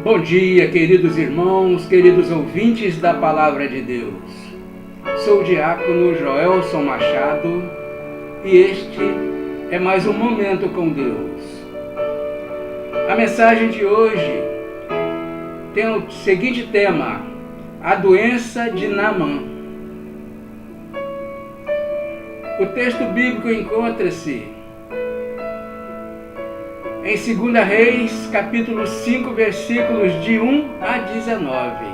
Bom dia, queridos irmãos, queridos ouvintes da Palavra de Deus. Sou o diácono Joelson Machado e este é mais um Momento com Deus. A mensagem de hoje tem o seguinte tema: a doença de Naamã. O texto bíblico encontra-se em 2 Reis, capítulo 5, versículos de 1 a 19.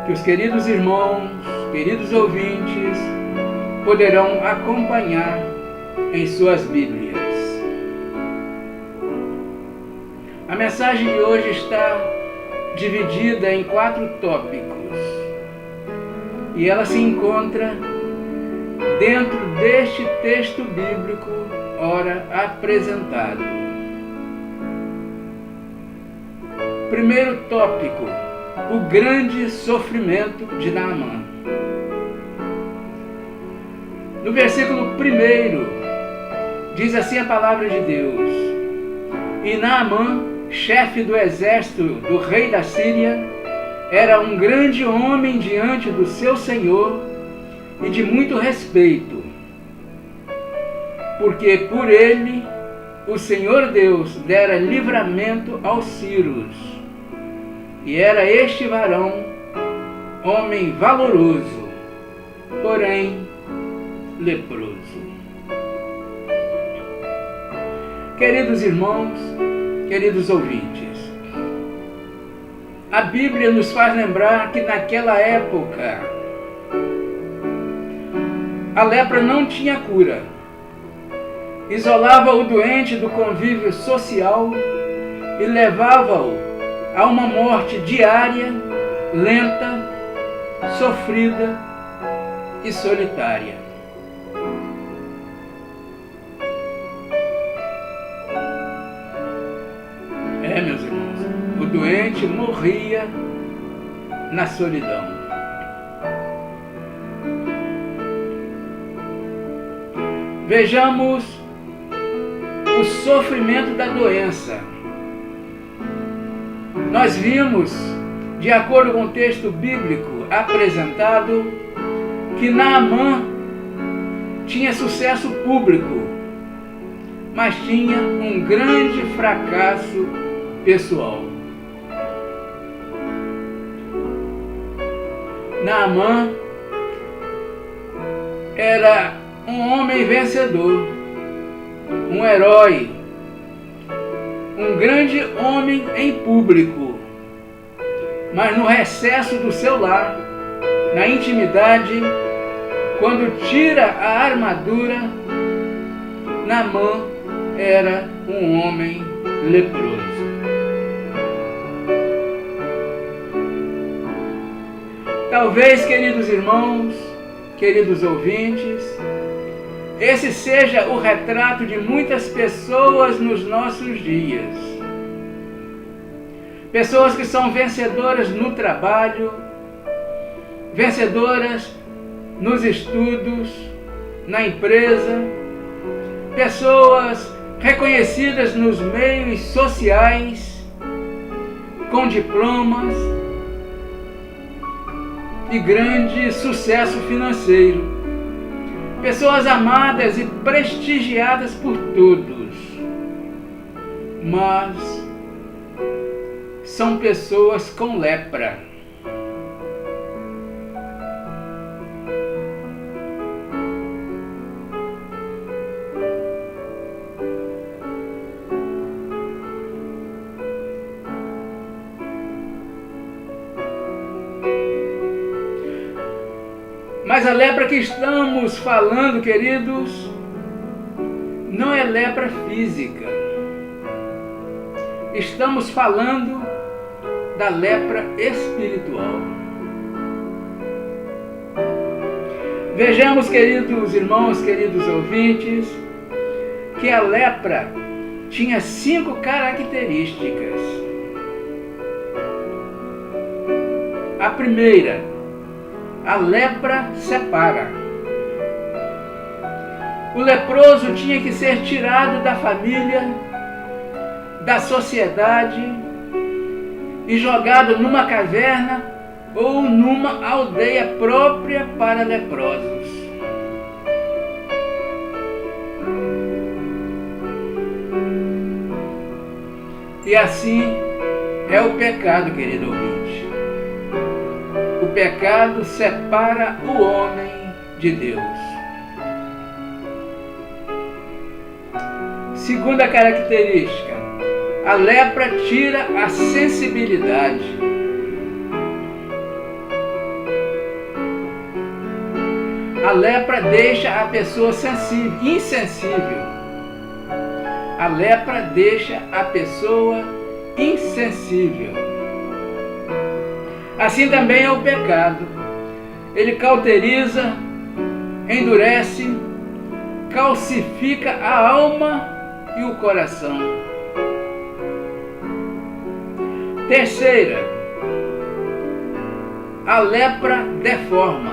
Que os queridos irmãos, queridos ouvintes, poderão acompanhar em suas Bíblias. A mensagem de hoje está dividida em 4 tópicos e ela se encontra dentro deste texto bíblico ora apresentado. Primeiro tópico: o grande sofrimento de Naamã. No versículo 1, diz assim a palavra de Deus: E Naamã, chefe do exército do rei da Síria, era um grande homem diante do seu senhor e de muito respeito, porque por ele o Senhor Deus dera livramento aos sírios. E era este varão homem valoroso, porém leproso. Queridos irmãos, queridos ouvintes, a Bíblia nos faz lembrar que naquela época a lepra não tinha cura. Isolava o doente do convívio social e levava-o a uma morte diária, lenta, sofrida e solitária. Meus irmãos, o doente morria na solidão. Vejamos o sofrimento da doença. Nós vimos, de acordo com o texto bíblico apresentado, que Naamã tinha sucesso público, mas tinha um grande fracasso pessoal. Naamã era um homem vencedor, um herói, um grande homem em público, mas no recesso do seu lar, na intimidade, quando tira a armadura, Naamã era um homem leproso. Talvez, queridos irmãos, queridos ouvintes, esse seja o retrato de muitas pessoas nos nossos dias. Pessoas que são vencedoras no trabalho, vencedoras nos estudos, na empresa, pessoas reconhecidas nos meios sociais, com diplomas e grande sucesso financeiro. Pessoas amadas e prestigiadas por todos, mas são pessoas com lepra. Mas a lepra que estamos falando, queridos, não é lepra física. Estamos falando da lepra espiritual. Vejamos, queridos irmãos, queridos ouvintes, que a lepra tinha 5 características. A primeira: a lepra separa. O leproso tinha que ser tirado da família, da sociedade e jogado numa caverna ou numa aldeia própria para leprosos. E assim é o pecado, querido ouvinte. O pecado separa o homem de Deus. Segunda característica, a lepra tira a sensibilidade. A lepra deixa a pessoa insensível. A lepra deixa a pessoa insensível. Assim também é o pecado. Ele cauteriza, endurece, calcifica a alma e o coração. Terceira, a lepra deforma.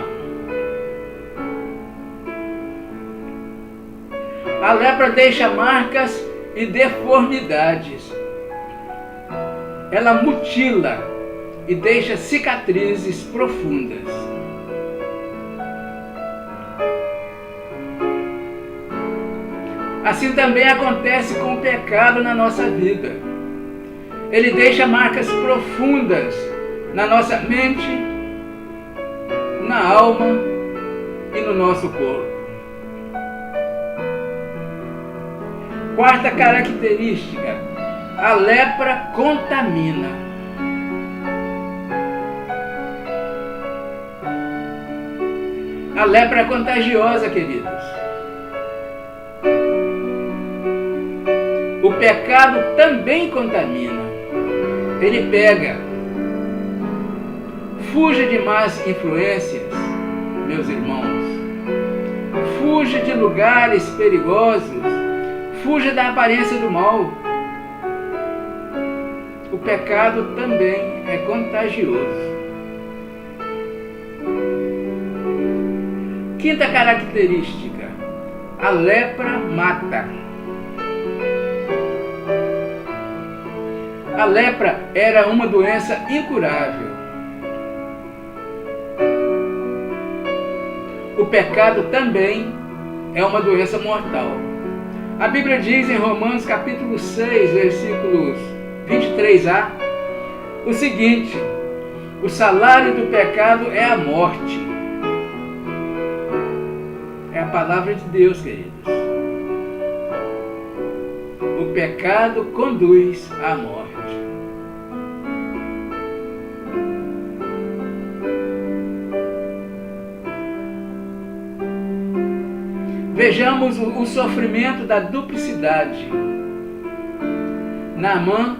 A lepra deixa marcas e deformidades. Ela mutila e deixa cicatrizes profundas. Assim também acontece com o pecado na nossa vida. Ele deixa marcas profundas na nossa mente, na alma e no nosso corpo. Quarta característica, a lepra contamina. A lepra é contagiosa, queridos. O pecado também contamina. Ele pega. Fuja de más influências, meus irmãos. Fuja de lugares perigosos. Fuja da aparência do mal. O pecado também é contagioso. Quinta característica, a lepra mata. A lepra era uma doença incurável. O pecado também é uma doença mortal. A Bíblia diz em Romanos capítulo 6, versículos 23a, o seguinte: o salário do pecado é a morte. É a palavra de Deus, queridos. O pecado conduz à morte. Vejamos o sofrimento da duplicidade. Naamã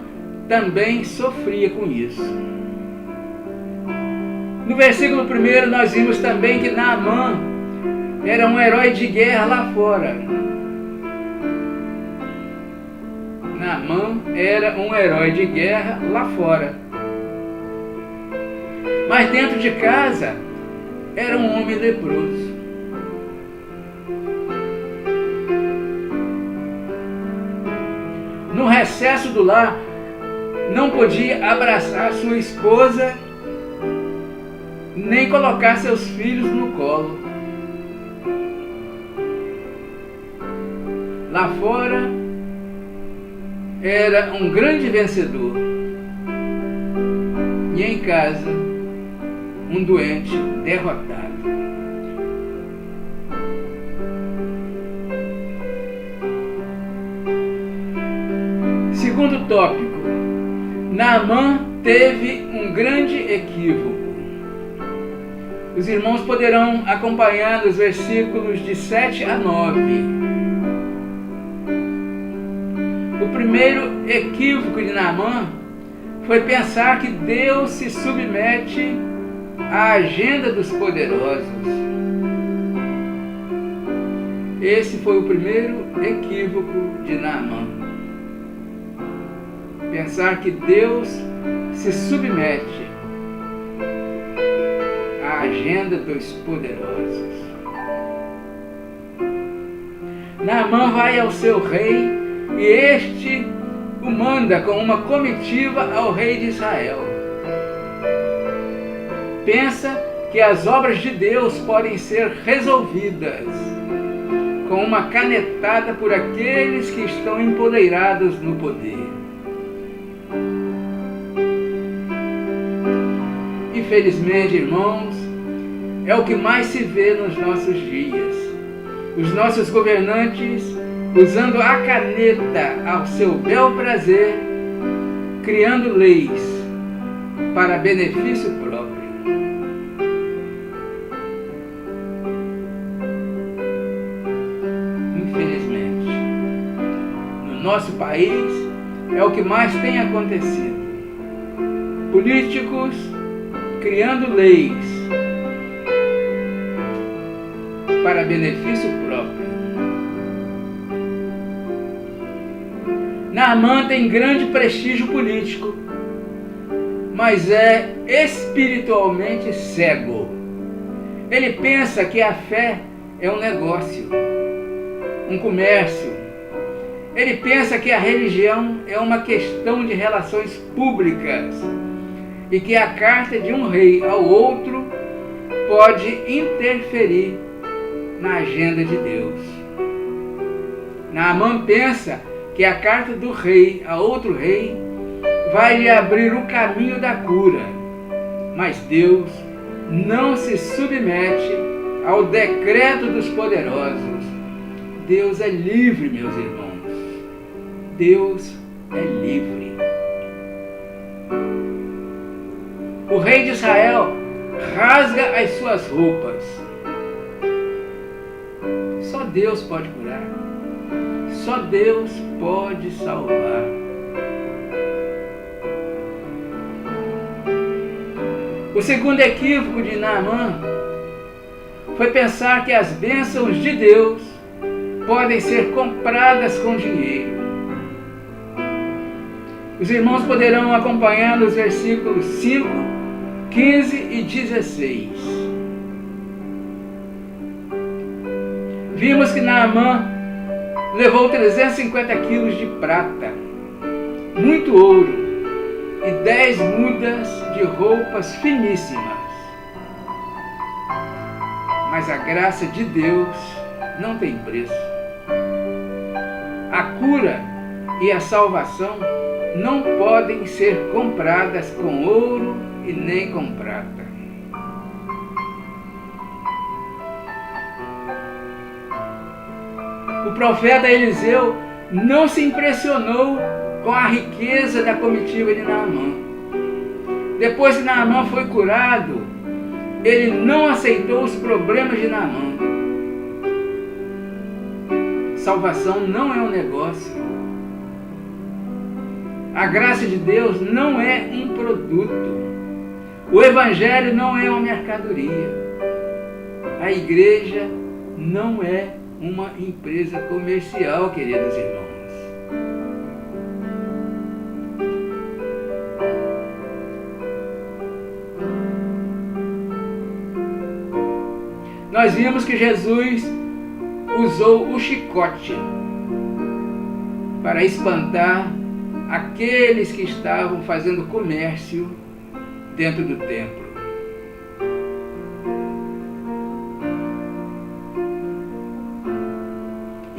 também sofria com isso. No versículo 1 nós vimos também que Naamã era um herói de guerra lá fora. Naamã era um herói de guerra lá fora. Mas dentro de casa era um homem leproso. No recesso do lar, não podia abraçar sua esposa, nem colocar seus filhos no colo. Lá fora, era um grande vencedor. E em casa, um doente derrotado. Segundo tópico, Naamã teve um grande equívoco. Os irmãos poderão acompanhar nos versículos de 7 a 9. O primeiro equívoco de Naamã foi pensar que Deus se submete à agenda dos poderosos. Esse foi o primeiro equívoco de Naamã. Pensar que Deus se submete à agenda dos poderosos. Naamã vai ao seu rei e este o manda com uma comitiva ao rei de Israel. Pensa que as obras de Deus podem ser resolvidas com uma canetada por aqueles que estão empoleirados no poder. Infelizmente, irmãos, é o que mais se vê nos nossos dias. Os nossos governantes usando a caneta ao seu bel prazer, criando leis para benefício próprio. Infelizmente, no nosso país é o que mais tem acontecido. Políticos criando leis para benefício próprio. Naamã tem grande prestígio político, mas é espiritualmente cego. Ele pensa que a fé é um negócio, um comércio. Ele pensa que a religião é uma questão de relações públicas e que a carta de um rei ao outro pode interferir na agenda de Deus. Naamã pensa que a carta do rei a outro rei vai lhe abrir o caminho da cura, mas Deus não se submete ao decreto dos poderosos. Deus é livre, meus irmãos. Deus é livre. O rei de Israel rasga as suas roupas. Só Deus pode curar. Só Deus pode salvar. O segundo equívoco de Naamã foi pensar que as bênçãos de Deus podem ser compradas com dinheiro. Os irmãos poderão acompanhar nos versículos 5, 15 e 16. Vimos que Naamã levou 350 quilos de prata, muito ouro e 10 mudas de roupas finíssimas. Mas a graça de Deus não tem preço. A cura e a salvação não podem ser compradas com ouro e nem com prata. O profeta Eliseu não se impressionou com a riqueza da comitiva de Naamã. Depois que Naamã foi curado, ele não aceitou os problemas de Naamã. Salvação não é um negócio. A graça de Deus não é um produto. O Evangelho não é uma mercadoria. A igreja não é uma empresa comercial, queridos irmãos. Nós vimos que Jesus usou o chicote para espantar aqueles que estavam fazendo comércio dentro do templo.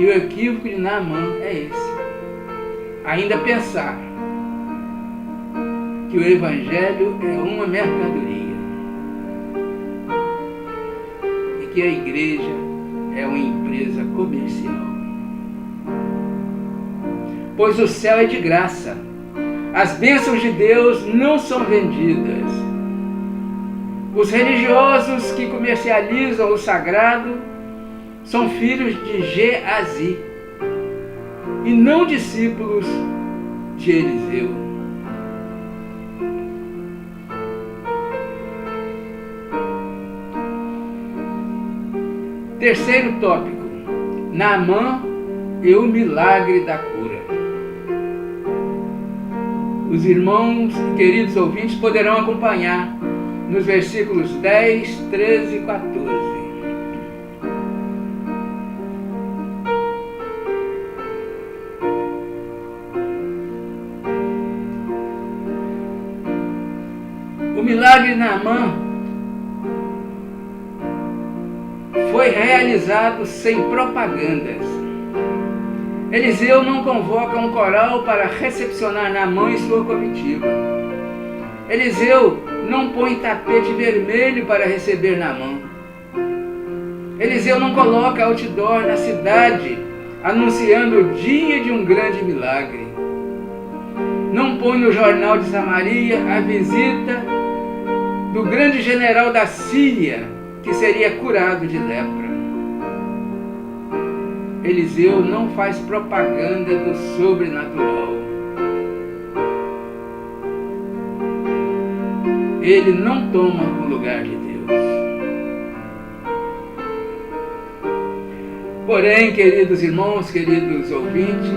E o equívoco de Naamã é esse. Ainda pensar que o Evangelho é uma mercadoria e que a igreja é uma empresa comercial. Pois o céu é de graça. As bênçãos de Deus não são vendidas. Os religiosos que comercializam o sagrado são filhos de Geazi e não discípulos de Eliseu. Terceiro tópico: Naamã e o milagre da cura. Os irmãos, queridos ouvintes, poderão acompanhar nos versículos 10, 13 e 14. Naamã foi realizado sem propagandas. Eliseu não convoca um coral para recepcionar Naamã e sua comitiva. Eliseu não põe tapete vermelho para receber Naamã. Eliseu não coloca outdoor na cidade anunciando o dia de um grande milagre. Não põe no jornal de Samaria a visita do grande general da Síria que seria curado de lepra. Eliseu não faz propaganda do sobrenatural. Ele não toma o lugar de Deus. Porém, queridos irmãos, queridos ouvintes,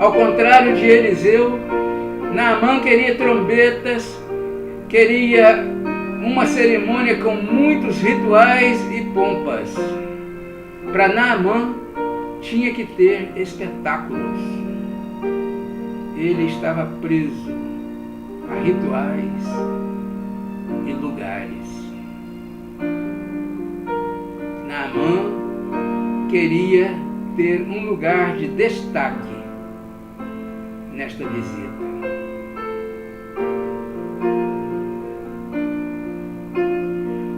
ao contrário de Eliseu, Naamã queria trombetas, queria uma cerimônia com muitos rituais e pompas. Para Naamã, tinha que ter espetáculos. Ele estava preso a rituais e lugares. Naamã queria ter um lugar de destaque nesta visita.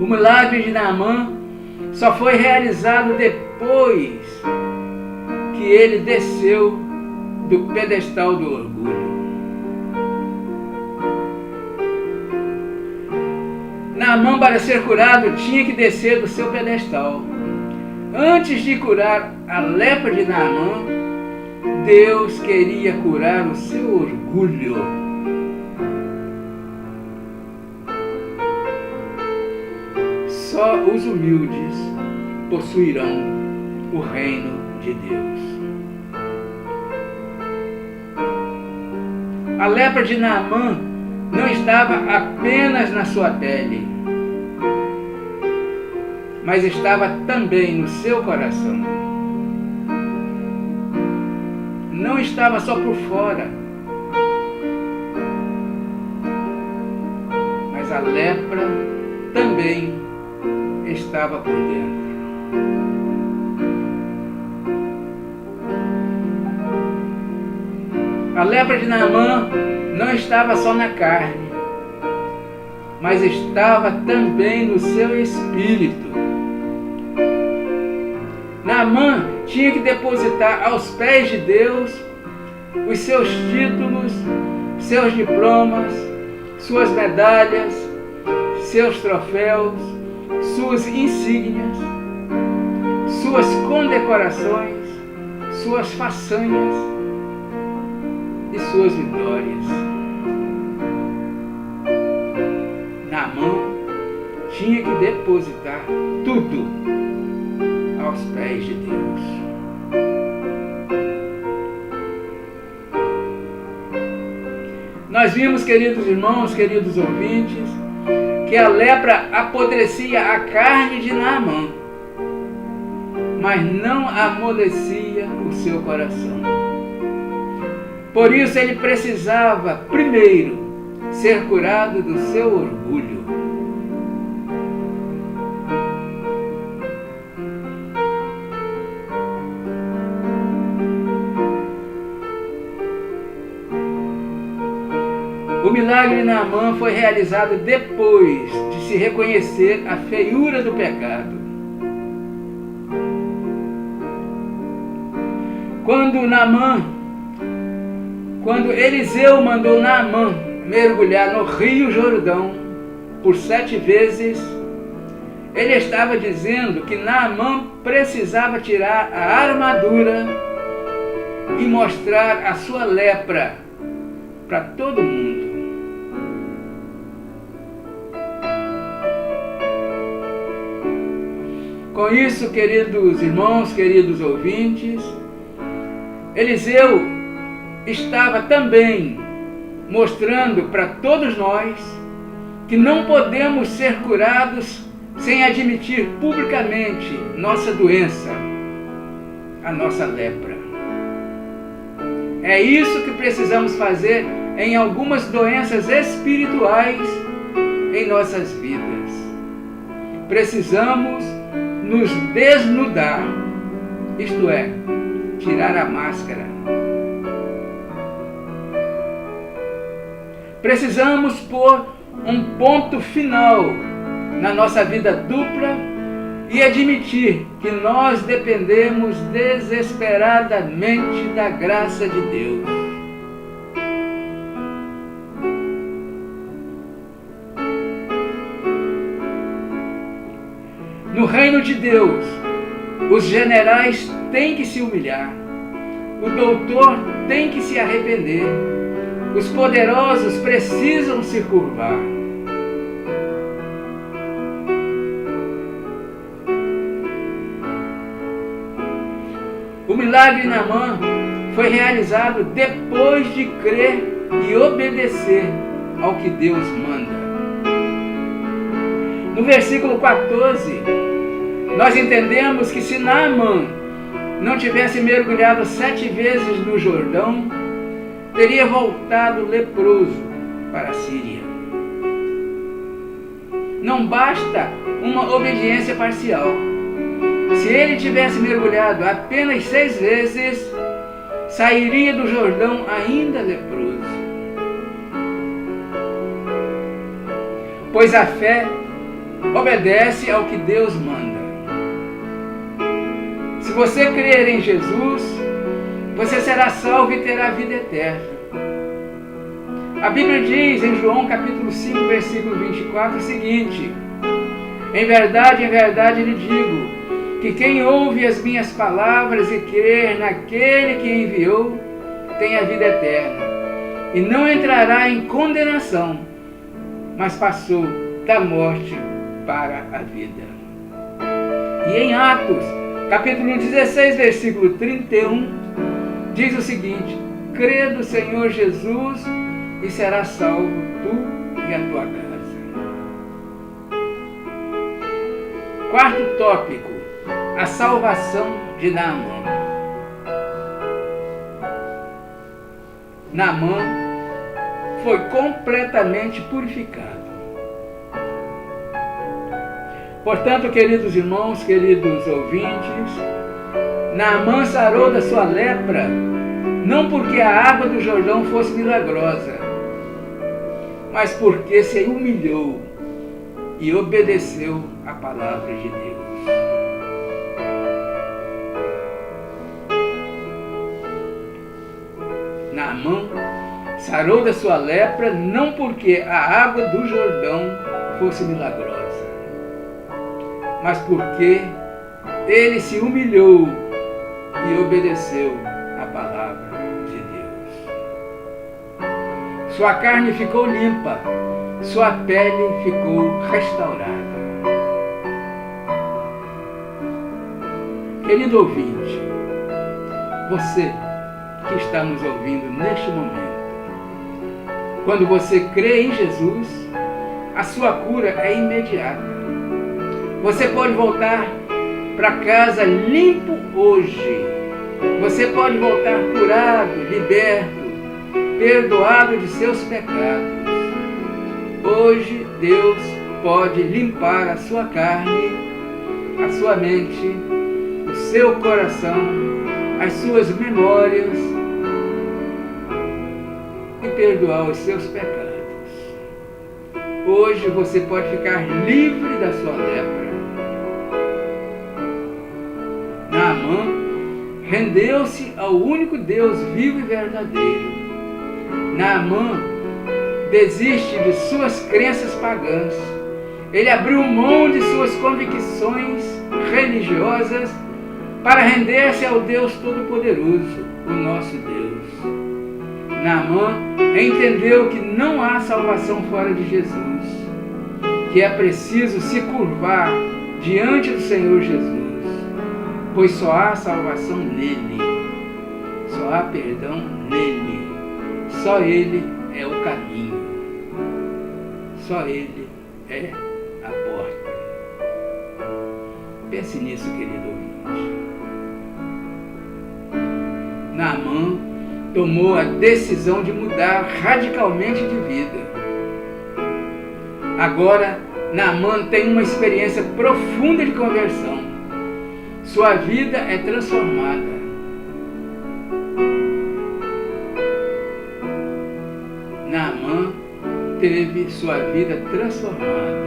O milagre de Naamã só foi realizado depois que ele desceu do pedestal do orgulho. Naamã, para ser curado, tinha que descer do seu pedestal. Antes de curar a lepra de Naamã, Deus queria curar o seu orgulho. Só os humildes possuirão o reino de Deus. A lepra de Naamã não estava apenas na sua pele, mas estava também no seu coração. Não estava só por fora, mas a lepra também estava por dentro. A lepra de Naamã não estava só na carne, mas estava também no seu espírito. Naamã tinha que depositar aos pés de Deus os seus títulos, seus diplomas, suas medalhas, seus troféus, suas insígnias, suas condecorações, suas façanhas e suas vitórias. Naamã tinha que depositar tudo aos pés de Deus. Nós vimos, queridos irmãos, queridos ouvintes, que a lepra apodrecia a carne de Naamã, mas não amolecia o seu coração. Por isso ele precisava, primeiro, ser curado do seu orgulho. O milagre de Naamã foi realizado depois de se reconhecer a feiura do pecado. Quando Eliseu mandou Naamã mergulhar no rio Jordão por 7 vezes, ele estava dizendo que Naamã precisava tirar a armadura e mostrar a sua lepra para todo mundo. Com isso, queridos irmãos, queridos ouvintes, Eliseu estava também mostrando para todos nós que não podemos ser curados sem admitir publicamente nossa doença, a nossa lepra. É isso que precisamos fazer em algumas doenças espirituais em nossas vidas. Precisamos nos desnudar, isto é, tirar a máscara. Precisamos pôr um ponto final na nossa vida dupla e admitir que nós dependemos desesperadamente da graça de Deus. No reino de Deus, os generais têm que se humilhar, o doutor tem que se arrepender, os poderosos precisam se curvar. O milagre de Naamã foi realizado depois de crer e obedecer ao que Deus manda. No versículo 14, nós entendemos que se Naamã não tivesse mergulhado 7 vezes no Jordão, teria voltado leproso para a Síria. Não basta uma obediência parcial. Se ele tivesse mergulhado apenas 6 vezes, sairia do Jordão ainda leproso. Pois a fé obedece ao que Deus manda. Se você crer em Jesus, você será salvo e terá vida eterna. A Bíblia diz em João capítulo 5, versículo 24 o seguinte: em verdade lhe digo, que quem ouve as minhas palavras e crer naquele que enviou, tem a vida eterna, e não entrará em condenação, mas passou da morte para a vida. E em Atos, capítulo 16, versículo 31, diz o seguinte: crê no Senhor Jesus e serás salvo tu e a tua casa. Quarto tópico: a salvação de Naamã. Naamã foi completamente purificado. Portanto, queridos irmãos, queridos ouvintes, Naamã sarou da sua lepra, não porque a água do Jordão fosse milagrosa, mas porque se humilhou e obedeceu à palavra de Deus. Naamã sarou da sua lepra não porque a água do Jordão fosse milagrosa, mas porque ele se humilhou e obedeceu à palavra de Deus. Sua carne ficou limpa, sua pele ficou restaurada. Querido ouvinte, você que está nos ouvindo neste momento, quando você crê em Jesus, a sua cura é imediata. Você pode voltar para casa limpo hoje. Você pode voltar curado, liberto, perdoado de seus pecados. Hoje Deus pode limpar a sua carne, a sua mente, o seu coração, as suas memórias e perdoar os seus pecados. Hoje você pode ficar livre da sua lepra. Naamã rendeu-se ao único Deus vivo e verdadeiro. Naamã desiste de suas crenças pagãs. Ele abriu mão de suas convicções religiosas para render-se ao Deus Todo-Poderoso, o nosso Deus. Naamã entendeu que não há salvação fora de Jesus, que é preciso se curvar diante do Senhor Jesus, pois só há salvação nele, só há perdão nele, só ele é o caminho, só ele é a porta. Pense nisso, querido ouvinte. Naamã tomou a decisão de mudar radicalmente de vida. Agora, Naamã tem uma experiência profunda de conversão. Sua vida é transformada. Naamã teve sua vida transformada.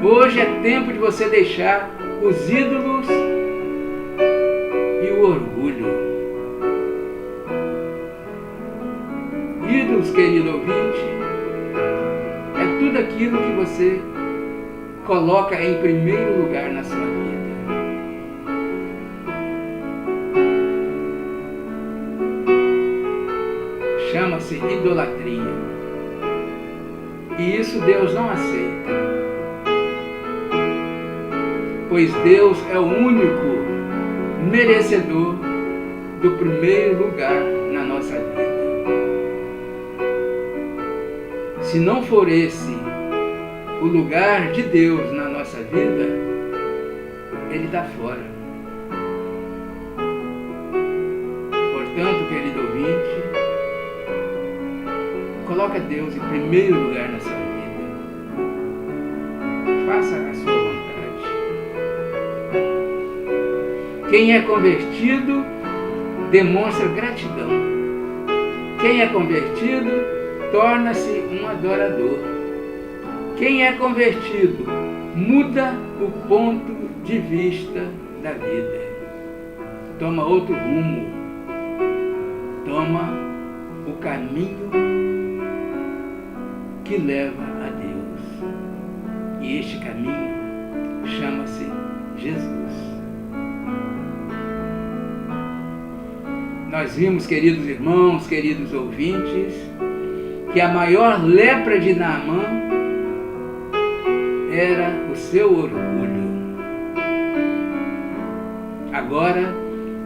Hoje é tempo de você deixar os ídolos e o orgulho. Ídolos, querido ouvinte, é tudo aquilo que você coloca em primeiro lugar na sua vida. Chama-se idolatria. E isso Deus não aceita. Pois Deus é o único merecedor do primeiro lugar na nossa vida. Se não for esse o lugar de Deus na nossa vida, Ele está fora. Portanto, querido ouvinte, coloca Deus em primeiro lugar na sua vida. Faça a sua vontade. Quem é convertido demonstra gratidão. Quem é convertido torna-se um adorador. Quem é convertido muda o ponto de vista da vida. Toma outro rumo. Toma o caminho que leva a Deus. E este caminho chama-se Jesus. Nós vimos, queridos irmãos, queridos ouvintes, que a maior lepra de Naamã era o seu orgulho. Agora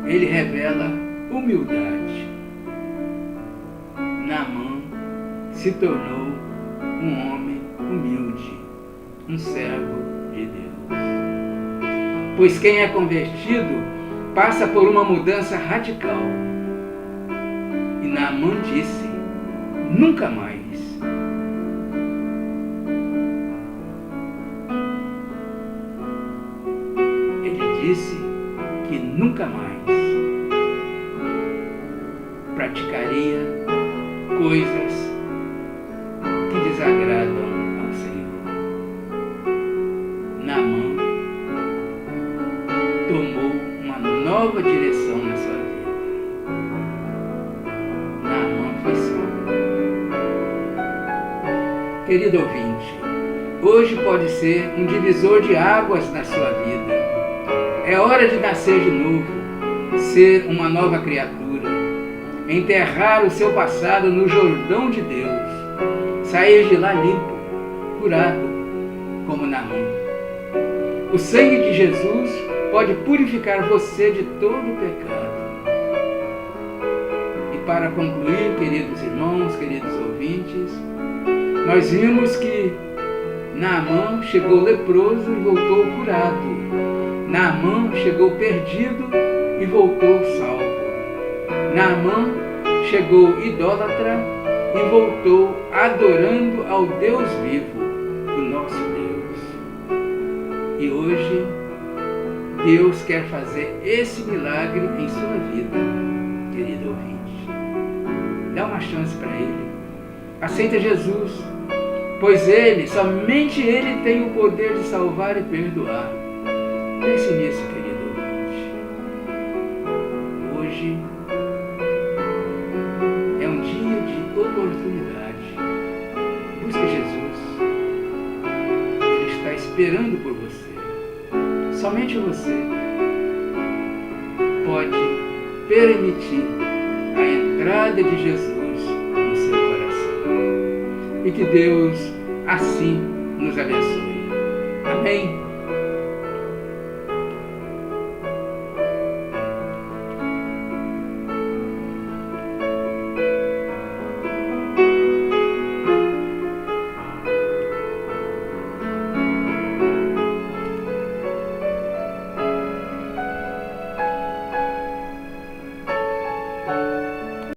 ele revela humildade. Naamã se tornou um homem humilde, um servo de Deus. Pois quem é convertido passa por uma mudança radical. E Naamã disse: nunca mais. Ele disse que nunca mais praticaria coisas que desagradam ao Senhor. Naamã tomou uma nova direção na sua vida. Naamã foi salvo. Querido ouvinte, hoje pode ser um divisor de águas na sua vida. É hora de nascer de novo, ser uma nova criatura, enterrar o seu passado no Jordão de Deus, sair de lá limpo, curado, como Naamã. O sangue de Jesus pode purificar você de todo o pecado. E para concluir, queridos irmãos, queridos ouvintes, nós vimos que Naamã chegou leproso e voltou curado. Naamã chegou perdido e voltou salvo. Naamã chegou idólatra e voltou adorando ao Deus vivo, o nosso Deus. E hoje, Deus quer fazer esse milagre em sua vida, querido ouvinte. Dá uma chance para Ele. Aceita Jesus, pois Ele, somente Ele tem o poder de salvar e perdoar. Pense nisso, querido ouvinte. Hoje é um dia de oportunidade. Busque Jesus. Ele está esperando por você. Somente você pode permitir a entrada de Jesus no seu coração. E que Deus assim nos abençoe. Amém?